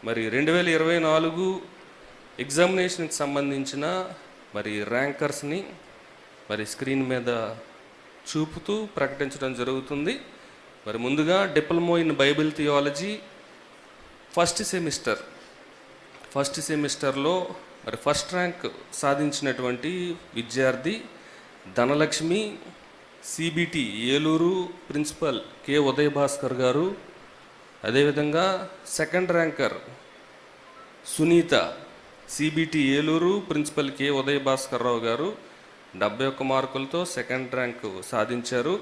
మరి 2024 ఎగ్జామినేషన్కి సంబంధించిన మరి ర్యాంకర్స్ని మరి స్క్రీన్ మీద చూపుతూ ప్రకటించడం జరుగుతుంది. మరి ముందుగా diploma in Bible theology first సెమిస్టర్లో మరి ఫస్ట్ ర్యాంక్ సాధించినటువంటి విద్యార్థి Dhanalakshmi, CBT Eluru principal K Uday Bhaskar garu. అదేవిధంగా second ranker Sunitha, CBT Eluru principal K Uday Bhaskar Rao garu 71 మార్కులతో సెకండ్ ర్యాంకు సాధించారు.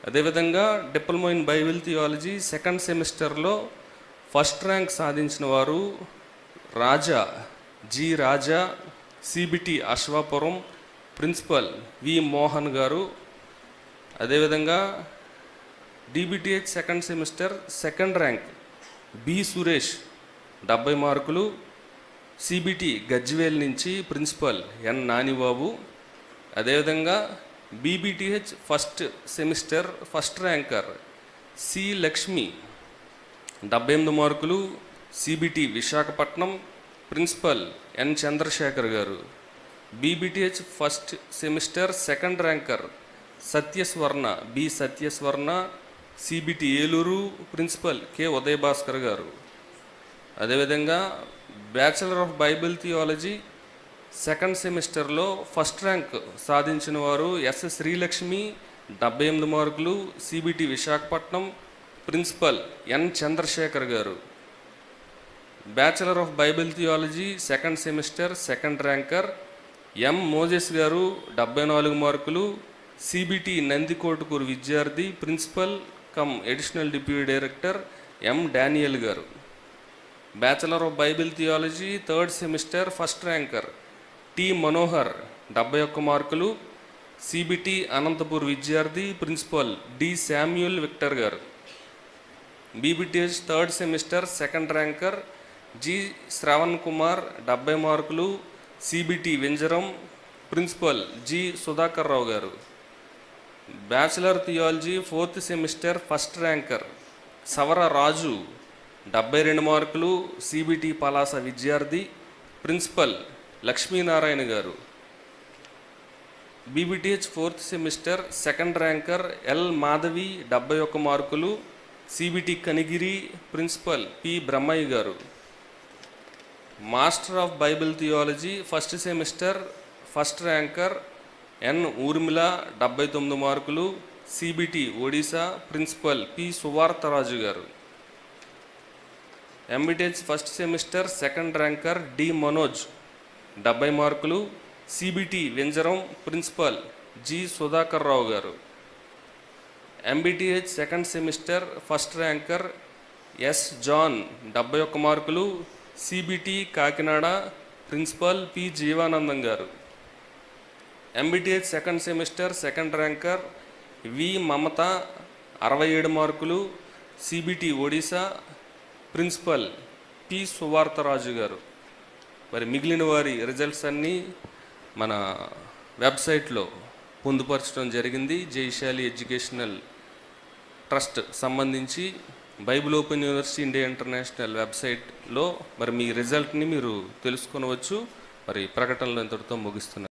అదేవిధంగా diploma in Bible theology second సెమిస్టర్లో ఫస్ట్ ర్యాంక్ సాధించిన వారు Raja, CBT Ashwapuram principal V Mohan garu. అదేవిధంగా DBTH second semester second rank B Suresh 70 మార్కులు, సిబిటి గజ్వేల్ నుంచి ప్రిన్సిపల్ ఎన్ నానిబాబు. అదేవిధంగా BBTH first semester first ranker C Lakshmi 78 మార్కులు, CBT Visakhapatnam principal N Chandrasekhar garu. BBTH first semester second ranker Satyaswarna CBT Eluru principal K Uday Bhaskar garu. అదేవిధంగా bachelor of Bible theology second సెమిస్టర్లో first rank సాధించిన వారు S Srilakshmi 78 మార్కులు, CBT Visakhapatnam principal N Chandrasekhar garu. Bachelor of Bible theology second semester second ranker M Moses garu 74 మార్కులు, CBT Nandikotkur విద్యార్థి principal cum additional deputy director M Daniel garu. Bachelor of Bible theology third semester first ranker T Manohar 71 మార్కులు, CBT Anantapur విద్యార్థి principal D Samuel Victor garu. BBTH third semester second ranker G Shravan Kumar 70 మార్కులు, CBT Vinjaram principal G Sudhakar Rao garu. Bachelor theology fourth semester first ranker Savara Raju 72 మార్కులు, CBT Palasa విద్యార్థి principal Lakshminarayana garu. BBTH fourth semester second ranker L Madhavi 71 మార్కులు, CBT Kanigiri principal P Brahmaiah garu. Master of Bible theology first semester first ranker N Urmila 79 మార్కులు, CBT Odisha principal P Suvartharaju గారు. MBTH first semester second ranker D Manoj 70 మార్కులు, CBT Vinjaram principal G Sudhakar Rao garu. MBTH second semester first ranker S John 71 మార్కులు, CBT Kakinada principal P Jeevanandam garu. MBTH second semester second ranker V Mamata 67 మార్కులు, CBT Odisha principal P Suvartharaju garu. మరి మిగిలిన వారి results అన్నీ మన వెబ్సైట్లో పొందుపరచడం జరిగింది. జైశాలి ఎడ్యుకేషనల్ ట్రస్ట్ సంబంధించి Bible open university India international వెబ్సైట్లో మరి మీ రిజల్ట్ని మీరు తెలుసుకొనవచ్చు. మరి ప్రకటనలు ఇంతటితో ముగిస్తున్నారు.